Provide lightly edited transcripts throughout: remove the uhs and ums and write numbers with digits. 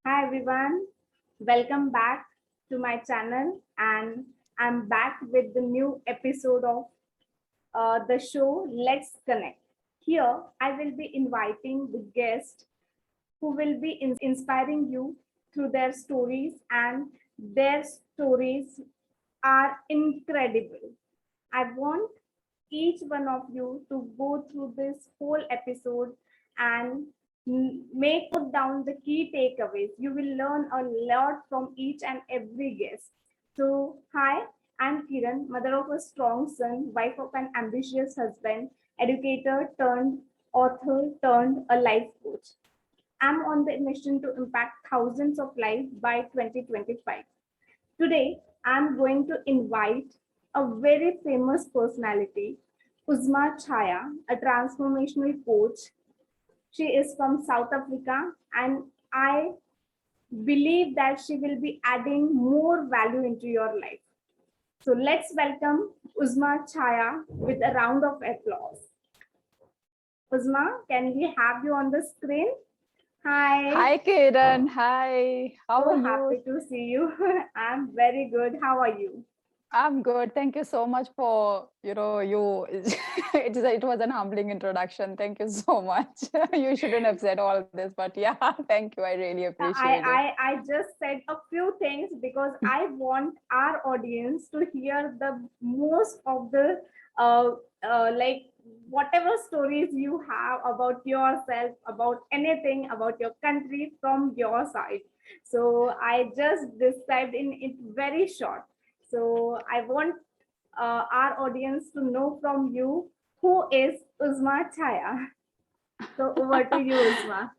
Hi everyone, welcome back to my channel, and I'm back with the new episode of the show Let's Connect. Here, I will be inviting the guests who will be inspiring you through their stories, and their stories are incredible. I want each one of you to go through this whole episode and make put down the key takeaways. You will learn a lot from each and every guest. So, hi, I'm Kiran, mother of a strong son, wife of an ambitious husband, educator turned author turned a life coach. I'm on the mission to impact thousands of lives by 2025. Today, I'm going to invite a very famous personality, Uzma Chaya, a transformational coach. She is from South Africa, and I believe that she will be adding more value into your life. So let's welcome Uzma Chaya with a round of applause. Uzma, can we have you on the screen? Hi, Hi, Kiran. Hi. How are so you? happy to see you. I'm very good. How are you? I'm good. Thank you so much for, you. It was an humbling introduction. Thank you so much. You shouldn't have said all this, but yeah, thank you. I really I, appreciate it. I just said a few things because I want our audience to hear the most of the uh, like whatever stories you have about yourself, about anything, about your country from your side. So I just described in it very short. So I want our audience to know from you who is Uzma Chaya. So over to you, Uzma.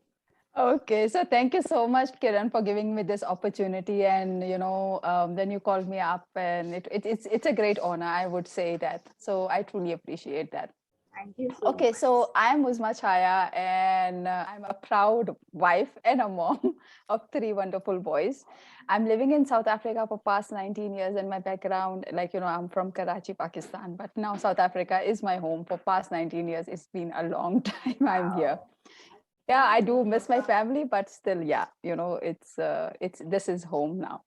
Okay, so thank you so much, Kiran, for giving me this opportunity. And then you called me up, and it's a great honor. I would say that. So I truly appreciate that. Thank you so Okay, much. so I'm Uzma Chaya, and I'm a proud wife and a mom of three wonderful boys. I'm living in South Africa for past 19 years, and my background, I'm from Karachi, Pakistan, but now South Africa is my home for past 19 years. It's been a long time I'm here. Wow. Yeah, I do miss my family, but still, yeah, it's this is home now.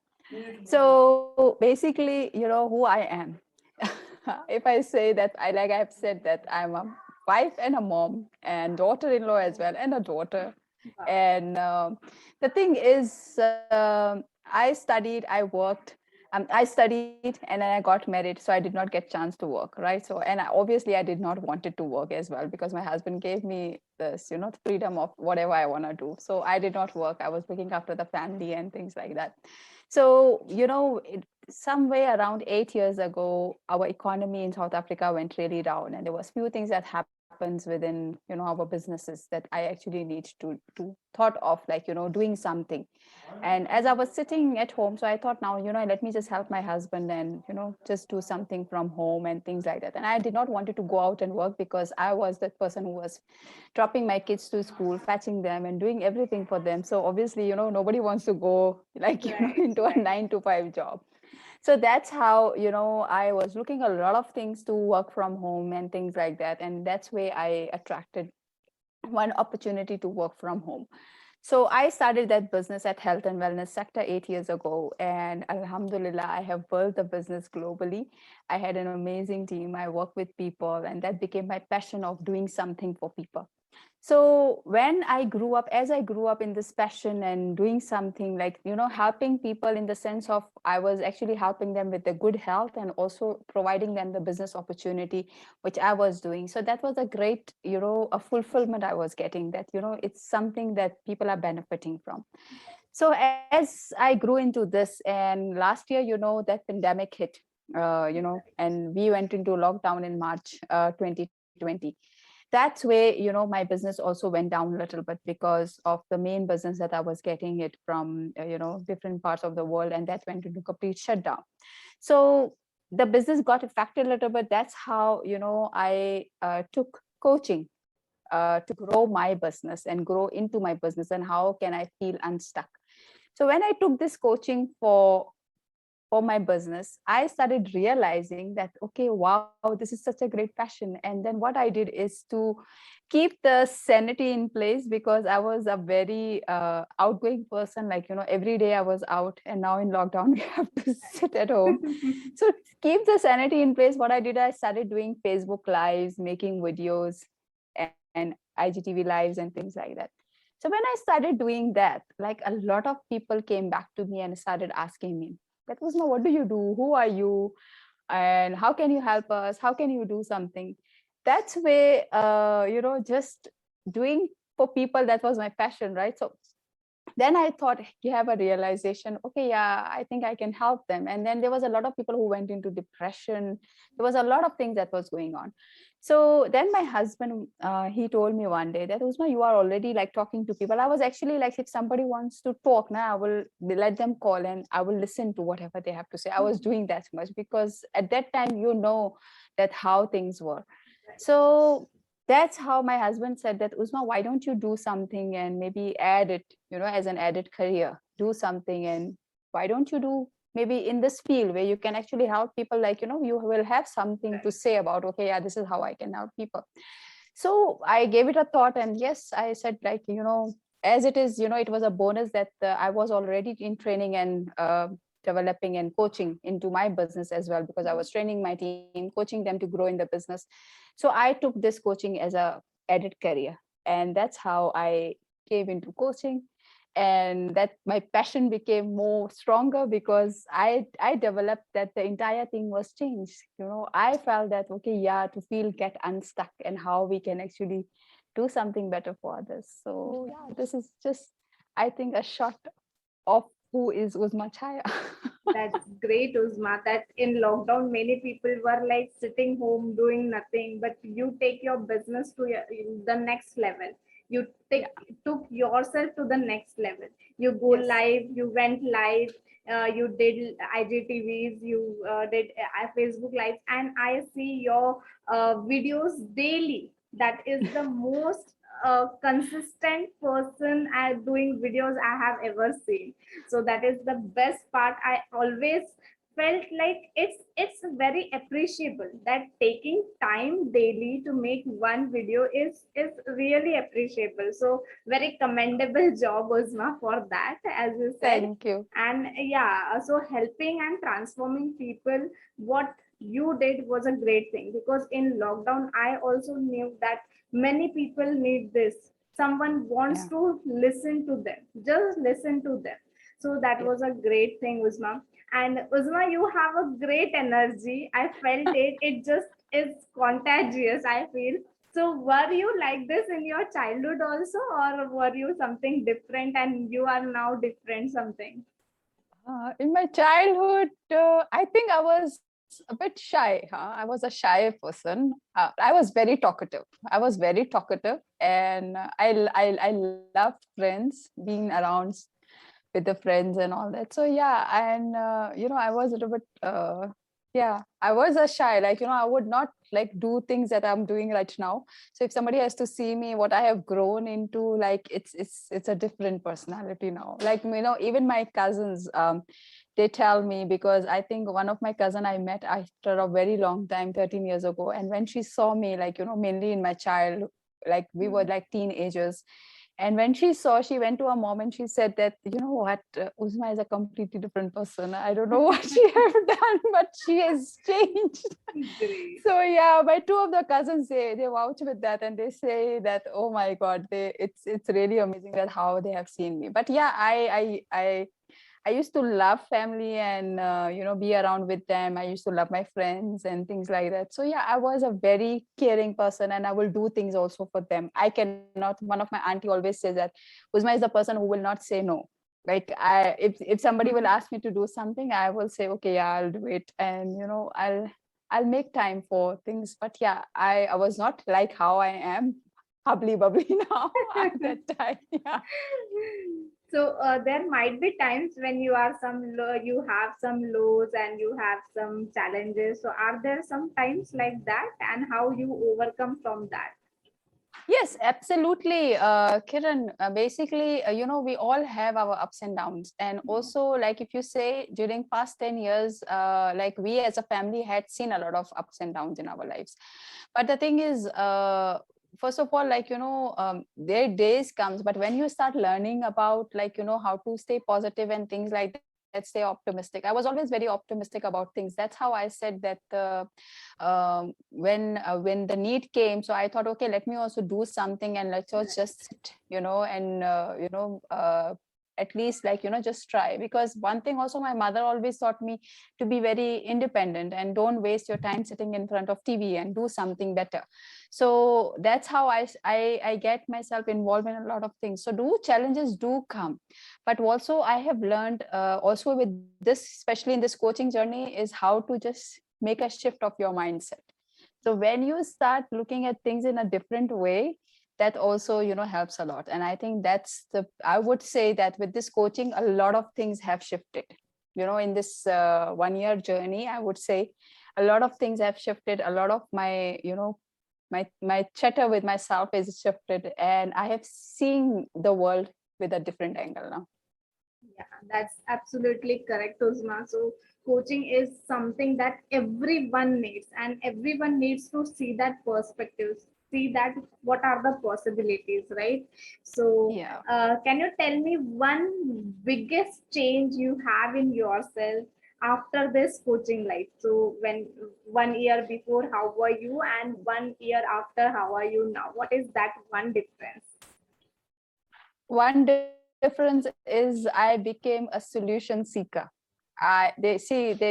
So basically, who I am. If I say that, I've said that I'm a wife and a mom and daughter-in-law as well, and a daughter. Wow. And the thing is, I studied and then I got married, so I did not get chance to work, right? So, obviously I did not wanted to work as well because my husband gave me this, freedom of whatever I want to do. So I did not work. I was looking after the family and things like that. So, somewhere around 8 years ago, our economy in South Africa went really down, and there was few things that happens within our businesses that I actually need to thought of, doing something. And as I was sitting at home, so I thought, now, let me just help my husband and just do something from home and things like that. And I did not wanted to go out and work because I was that person who was dropping my kids to school, fetching them, and doing everything for them. So obviously, nobody wants to go Right, into a right. 9 to 5 job. So that's how, I was looking a lot of things to work from home and things like that. And that's where I attracted one opportunity to work from home. So I started that business at health and wellness sector 8 years ago, and Alhamdulillah, I have built the business globally. I had an amazing team. I work with people, and that became my passion of doing something for people. So when as I grew up in this passion and doing something like, helping people in the sense of I was actually helping them with the good health and also providing them the business opportunity, which I was doing. So that was a great, a fulfillment I was getting, that, it's something that people are benefiting from. So as I grew into this, and last year, that pandemic hit, and we went into lockdown in March 2020. That's where my business also went down a little bit because of the main business that I was getting it from different parts of the world, and that went into complete shutdown. So the business got affected a little bit. That's how I took coaching to grow my business and grow into my business, and how can I feel unstuck. So when I took this coaching for for my business, I started realizing that, okay, wow, this is such a great passion. And then what I did is to keep the sanity in place, because I was a very outgoing person. Like, every day I was out, and now in lockdown, we have to sit at home. So to keep the sanity in place, what I did, I started doing Facebook lives, making videos and IGTV lives and things like that. So when I started doing that, like, a lot of people came back to me and started asking me, that was, no, what do you do? Who are you? And how can you help us? How can you do something? That's where, just doing for people, that was my passion, right? So then I thought, you have a realization, okay, yeah, I think I can help them. And then there was a lot of people who went into depression. There was a lot of things that was going on. So then my husband, he told me one day that, Uzma, you are already like talking to people. I was actually like, if somebody wants to talk now, I will let them call and I will listen to whatever they have to say. I was doing that much because at that time, that how things were. So that's how my husband said that, Uzma, why don't you do something and maybe add it, as an added career, do something. And why don't you do maybe in this field where you can actually help people, like, you will have something to say about, okay, yeah, this is how I can help people. So I gave it a thought, and yes, I said, like, as it is, it was a bonus that I was already in training and developing and coaching into my business as well, because I was training my team, coaching them to grow in the business. So I took this coaching as a added career, and that's how I came into coaching. And that my passion became more stronger, because I developed that the entire thing was changed. I felt that, okay, yeah, to feel get unstuck and how we can actually do something better for others. So yeah, this is just, I think, a shot of who is Uzma Chaya. That's great, Uzma. That in lockdown, many people were like sitting home doing nothing, but you take your business to the next level. You Yeah. took yourself to the next level. You go Yes. live, you went live, you did IGTVs, you did Facebook lives, and I see your videos daily. That is the most consistent person at doing videos I have ever seen. So that is the best part. I always felt like it's very appreciable that taking time daily to make one video is really appreciable. So very commendable job, Uzma, for that, as you said. Thank you. And yeah, so helping and transforming people, what you did was a great thing, because in lockdown I also knew that many people need this. Someone wants Yeah. to listen to them, just listen to them. So that Yes. was a great thing, Uzma. And Uzma, you have a great energy. I felt it. It just is contagious, I feel. So were you like this in your childhood also, or were you something different and you are now different something? In my childhood, I think I was a bit shy. Huh? I was a shy person. I was very talkative. And I loved friends, being around with the friends and all that. So yeah, and I was a little bit yeah, I was a shy. Like, I would not like do things that I'm doing right now. So if somebody has to see me, what I have grown into, like, it's a different personality now. Like, even my cousins, they tell me, because I think one of my cousin I met after a very long time, 13 years ago, and when she saw me, like, mainly in my child, like we were like teenagers, and when she saw, she went to her mom and she said that, what, Uzma is a completely different person. I don't know what she have done, but she has changed. Great. So yeah, my two of the cousins, they vouch with that, and they say that, oh my God, it's really amazing that how they have seen me. But yeah, I used to love family and be around with them. I used to love my friends and things like that. So yeah, I was a very caring person, and I will do things also for them. I cannot. One of my auntie always says that Uzma is the person who will not say no. Like, if somebody will ask me to do something, I will say, okay, yeah, I'll do it, and I'll make time for things. But yeah, I was not like how I am, hubbly bubbly now at that time. Yeah. So there might be times when you are you have some lows and you have some challenges. So are there some times like that, and how you overcome from that? Yes, absolutely, Kiran. Basically, we all have our ups and downs, and also, like if you say during past 10 years, like we as a family had seen a lot of ups and downs in our lives. But the thing is, first of all, like their days comes, but when you start learning about like how to stay positive and things like that, stay optimistic. I was always very optimistic about things. That's how I said that when the need came, so I thought, okay, let me also do something, and let's also just sit, and at least like just try. Because one thing also, my mother always taught me to be very independent and don't waste your time sitting in front of TV, and do something better. So that's how I get myself involved in a lot of things. So do challenges do come, but also I have learned also with this, especially in this coaching journey, is how to just make a shift of your mindset. So when you start looking at things in a different way, that also helps a lot. And I think I would say that with this coaching, a lot of things have shifted. In this 1 year journey, I would say a lot of things have shifted. A lot of my my chatter with myself is shifted, and I have seen the world with a different angle now. Yeah, that's absolutely correct, Uzma. So coaching is something that everyone needs, and everyone needs to see that perspective, see that what are the possibilities, right? So, Yeah. can you tell me one biggest change you have in yourself after this coaching life? So, when 1 year before, how were you, and 1 year after, how are you now? What is that one difference? One difference is I became a solution seeker. There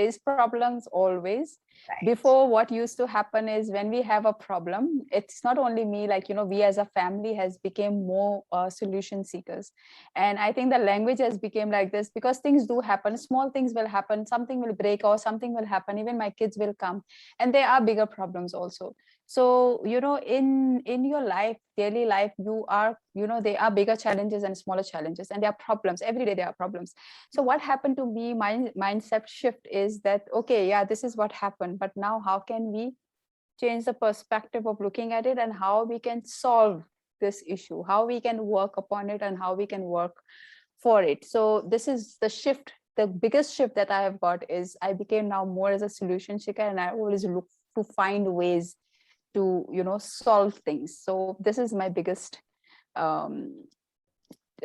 is problems always. Before, Right. what used to happen is when we have a problem, it's not only me, like we as a family has become more solution seekers. And I think the language has become like this because things do happen. Small things will happen, something will break or something will happen, even my kids will come, and there are bigger problems also. So in your life, daily life, you are there are bigger challenges and smaller challenges, and there are problems every day. There are problems. So what happened to me, my mindset shift is that, okay, yeah, this is what happened, but now how can we change the perspective of looking at it, and how we can solve this issue, how we can work upon it, and how we can work for it. So this is the shift. The biggest shift that I have got is I became now more as a solution seeker, and I always look to find ways to solve things. So this is my biggest um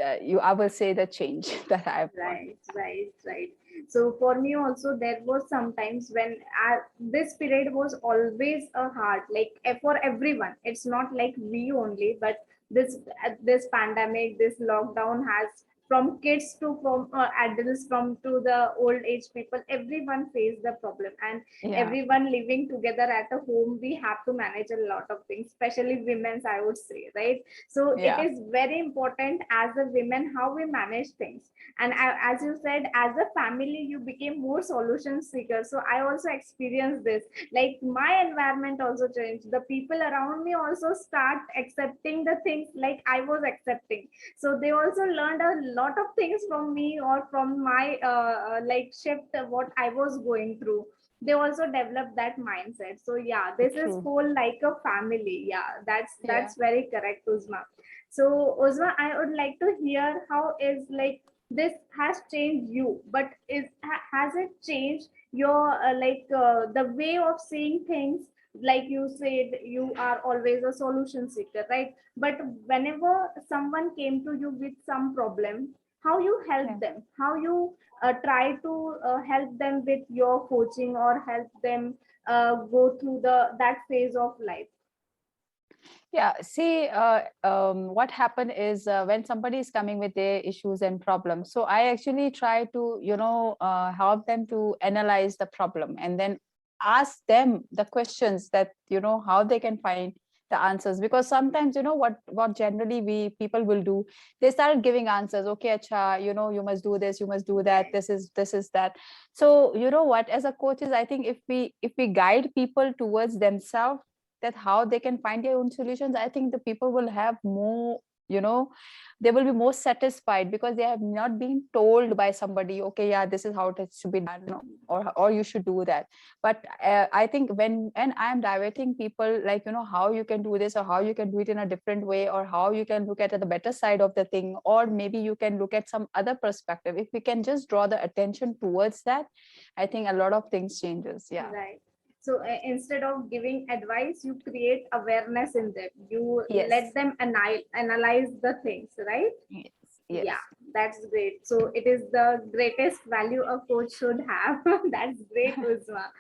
I will say the change that I've got. Right, right, right. So for me also, there was sometimes when this period was always a hard, like for everyone. It's not like we only, but this pandemic, this lockdown has from kids to from adults, from to the old age people. Everyone faced the problem, and Yeah. everyone living together at a home. We have to manage a lot of things, especially women's. I would say, right? So it Yeah. is very important as a women how we manage things. And as you said, as a family you became more solution seeker. So I also experienced this, like my environment also changed, the people around me also start accepting the things like I was accepting. So they also learned a lot of things from me or from my like shift what I was going through. They also developed that mindset. So yeah, this is True. whole like a family. Yeah, Yeah. that's very correct, Uzma. So Uzma, I would like to hear how is like this has changed you, but has it changed your the way of seeing things? Like you said, you are always a solution seeker, right? But whenever someone came to you with some problem, how you help Yeah. them, how you try to help them with your coaching or help them go through the that phase of life. Yeah, see, what happened is when somebody is coming with their issues and problems, so I actually try to, help them to analyze the problem, and then ask them the questions that, how they can find the answers. Because sometimes, what generally we people will do, they started giving answers. Okay, acha, you must do this, you must do that. Right. This is that. So you know what, as a coaches, I think if we guide people towards themselves, that how they can find their own solutions, I think the people will have more they will be more satisfied because they have not been told by somebody, okay, yeah, this is how it is to be done, or you should do that. But I think when and I'm directing people, like, how you can do this, or how you can do it in a different way, or how you can look at the better side of the thing, or maybe you can look at some other perspective. If we can just draw the attention towards that, I think a lot of things changes. Yeah. Right. So instead of giving advice, you create awareness in them. You let Yes. them analyze the things, right? Yes. Yeah, Yes. that's great. So it is the greatest value a coach should have. That's great, Uzma.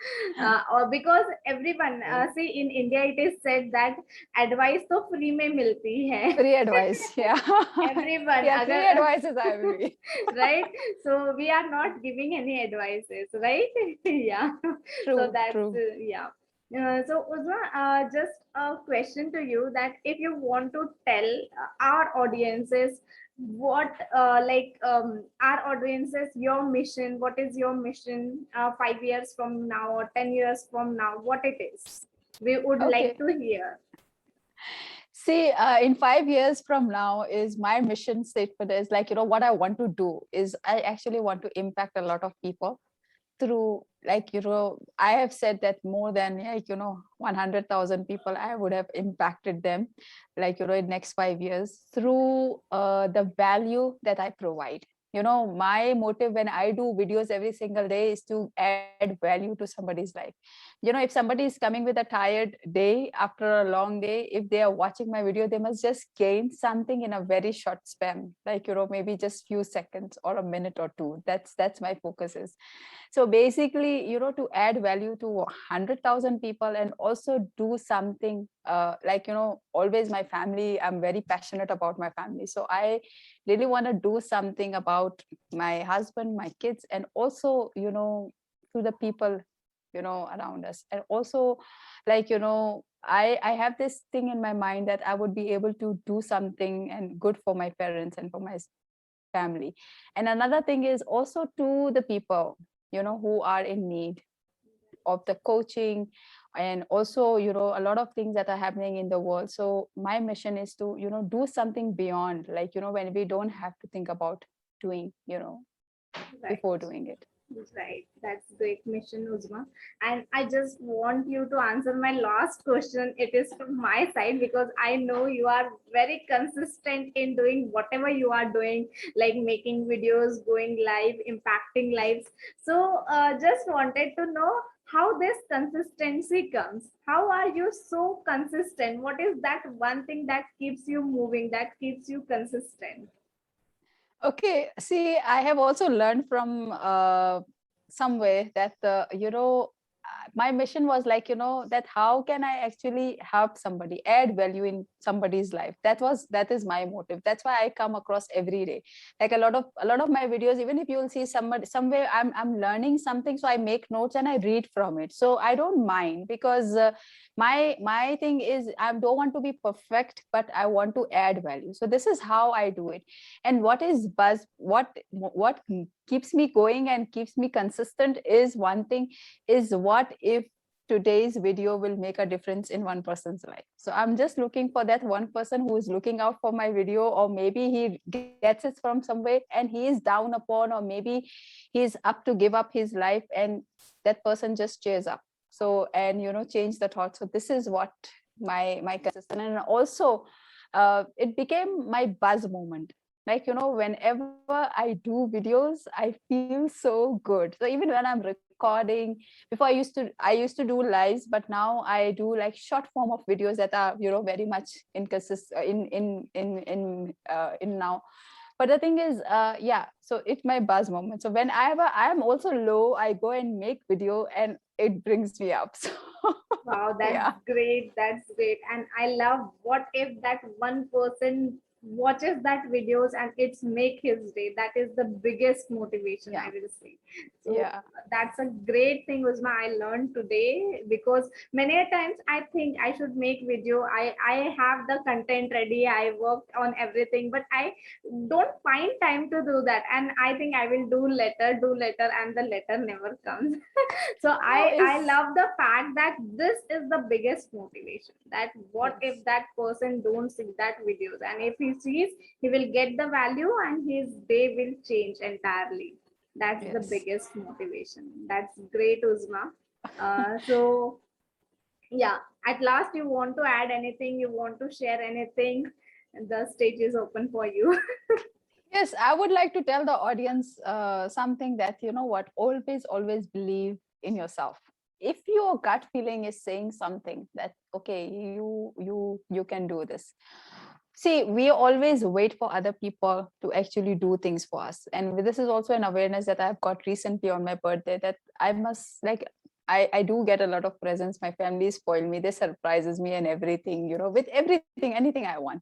Or because everyone, see, in India it is said that advice to free mein milti hai. Free advice. Yeah. Everyone, Yeah, free agar, advices I will be. right? So we are not giving any advices, right? Yeah. So True, that's true. yeah. So Uzma, just a question to you, that if you want to tell our audiences what our audiences your mission, what is your mission 5 years from now or 10 years from now, what it is, we would like Okay. to hear. See, in 5 years from now, is my mission statement is like, what I want to do is I actually want to impact a lot of people through, like, I have said that more than, like, 100,000 people I would have impacted them, like, in next 5 years through the value that I provide. My motive when I do videos every single day is to add value to somebody's life. If somebody is coming with a tired day after a long day, if they are watching my video, they must just gain something in a very short span, like, maybe just few seconds or a minute or two. That's my focus is. So basically, to add value to 100,000 people, and also do something, like, always my family, I'm very passionate about my family. So I really want to do something about my husband, my kids, and also, to the people, around us. And also, like, I have this thing in my mind that I would be able to do something and good for my parents and for my family. And another thing is also to the people, who are in need of the coaching, and also, a lot of things that are happening in the world. So my mission is to, do something beyond, like, when we don't have to think about doing, Right. before doing it. Right, that's great mission, Uzma. And I just want you to answer my last question. It is from my side because I know you are very consistent in doing whatever you are doing, like making videos, going live, impacting lives. So, just wanted to know how this consistency comes. How are you so consistent? What is that one thing that keeps you moving, that keeps you consistent? Okay, see, I have also learned from somewhere that my mission was like, that how can I actually help somebody, add value in somebody's life. That is my motive. That's why I come across every day. Like a lot of my videos, even if you will see somebody somewhere, I'm learning something, so I make notes and I read from it. So I don't mind, because my thing is, I don't want to be perfect, but I want to add value. So this is how I do it. And what keeps me going and keeps me consistent is one thing, is what if today's video will make a difference in one person's life. So I'm just looking for that one person who is looking out for my video, or maybe he gets it from somewhere and he is down upon, or maybe he's up to give up his life, and that person just cheers up. So, and change the thought. So this is what my consistent. And also, it became my buzz moment. Like, whenever I do videos, I feel so good. So even when I'm recording, before I used to do lives, but now I do like short form of videos that are, very much in now. But the thing is, yeah, so it's my buzz moment. So whenever I am also low, I go and make video, and it brings me up. So Wow, that's yeah. great. That's great. And I love, what if that one person watches that videos and it's make his day. That is the biggest motivation, I Yeah. will say. So Yeah. that's a great thing, Uzma, I learned today, because many a times I think I should make video. I have the content ready. I worked on everything, but I don't find time to do that. And I think I will do later, and the letter never comes. So No, I is love the fact that this is the biggest motivation, that what if yes. that person don't see that videos, and if he he sees, he will get the value and his day will change entirely. That's the Yes. biggest motivation. That's great, Uzma. So yeah, at last, you want to add anything, you want to share anything, the stage is open for you. Yes, I would like to tell the audience something that, you know what, always believe in yourself. If your gut feeling is saying something that, okay, you can do this. See, we always wait for other people to actually do things for us. And this is also an awareness that I've got recently on my birthday, that I must like, I do get a lot of presents. My family spoil me, they surprises me and everything, you know, with everything, anything I want.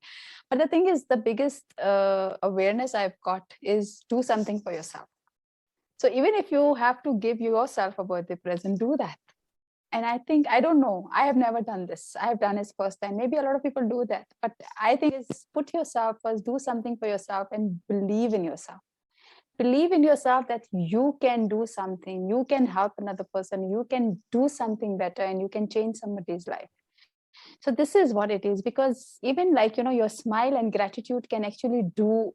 But the thing is, the biggest awareness I've got is do something for yourself. So even if you have to give yourself a birthday present, do that. And I think, I don't know, I have never done this. I have done it first time. Maybe a lot of people do that. But I think is put yourself first, do something for yourself and believe in yourself. Believe in yourself that you can do something, you can help another person, you can do something better, and you can change somebody's life. So this is what it is, because even like, you know, your smile and gratitude can actually do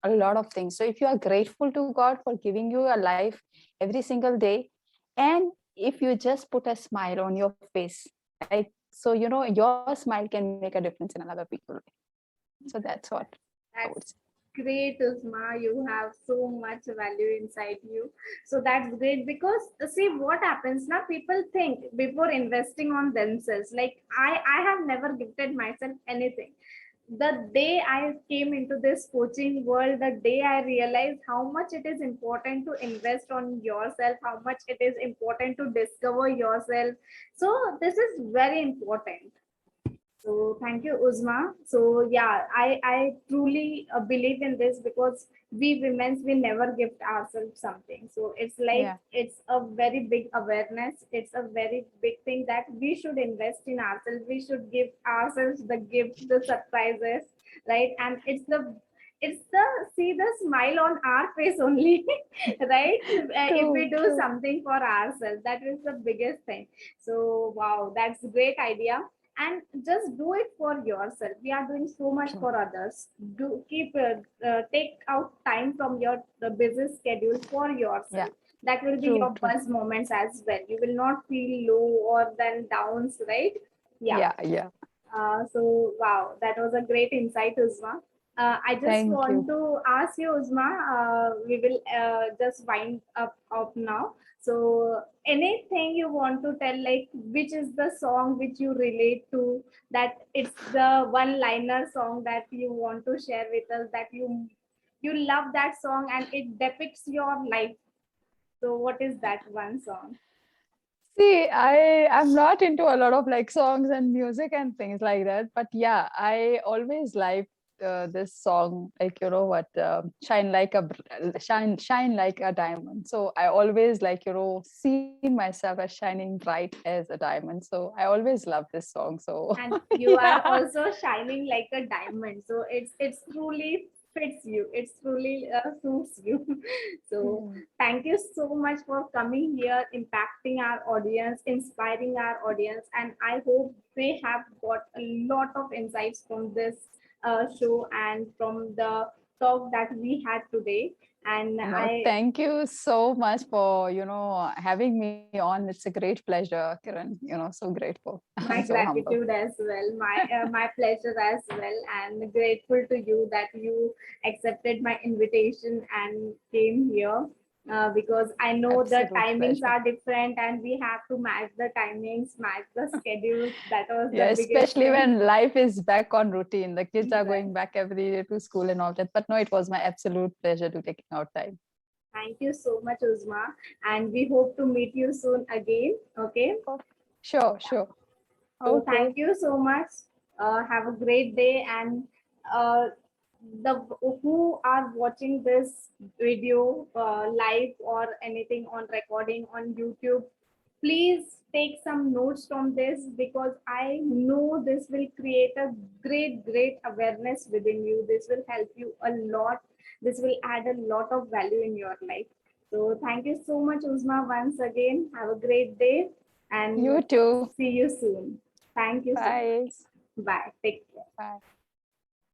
a lot of things. So if you are grateful to God for giving you a life every single day, and if you just put a smile on your face, right? So, you know, your smile can make a difference in another people's life. So that's what I would say. That's great, Uzma. You have so much value inside you. So that's great because see what happens now. People think before investing on themselves. Like I have never gifted myself anything. The day I came into this coaching world, the day I realized how much it is important to invest on yourself, how much it is important to discover yourself. So this is very important. So thank you, Uzma. So yeah, I truly believe in this because we women we never gift ourselves something. So it's like Yeah. it's a very big awareness. It's a very big thing that we should invest in ourselves. We should give ourselves the gift, the surprises, right? And it's the see the smile on our face only, right? If we True, do true. something for ourselves, that is the biggest thing. So wow, that's a great idea, and just do it for yourself. We are doing so much True. for others. Do keep take out time from your busy schedule for Yeah. yourself. That will be True, your true. buzz moments as well. You will not feel low or then downs, right? Yeah. Yeah, yeah. So wow, that was a great insight, Uzma. I just Thank want you. to ask you, Uzma. We will just wind up now. So anything you want to tell, like which is the song which you relate to? That it's the one-liner song that you want to share with us. That you love that song and it depicts your life. So what is that one song? See, I'm not into a lot of like songs and music and things like that, but yeah, I always like this song, like, you know what, shine like a diamond. So I always like, you know, seen myself as shining bright as a diamond. So I always love this song. So And you are yeah. also shining like a diamond, so it's truly fits you, it's truly suits you. So Yeah. thank you so much for coming here, impacting our audience, inspiring our audience, and I hope they have got a lot of insights from this show and from the talk that we had today. And No, I thank you so much for, you know, having me on. It's a great pleasure, Kiran. You know, so grateful. I'm my so humble. gratitude as well, my pleasure as well, and grateful to you that you accepted my invitation and came here, because I know the Absolute timings pleasure. are different and we have to match the timings, match the schedules. That was Yeah, the biggest especially thing. when life is back on routine. The kids are Right. going back every day to school and all that. But no, it was my absolute pleasure to taking out time. Thank you so much, Uzma, and we hope to meet you soon again. Okay. Oh, sure, sure. So Okay. thank you so much. Have a great day, and uh, the who are watching this video live or anything on recording on YouTube, please take some notes from this because I know this will create a great awareness within you. This will help you a lot. This will add a lot of value in your life. So thank you so much, Uzma, once again. Have a great day and You too. see you soon. Thank you so Bye. much. Bye. Take care. Bye.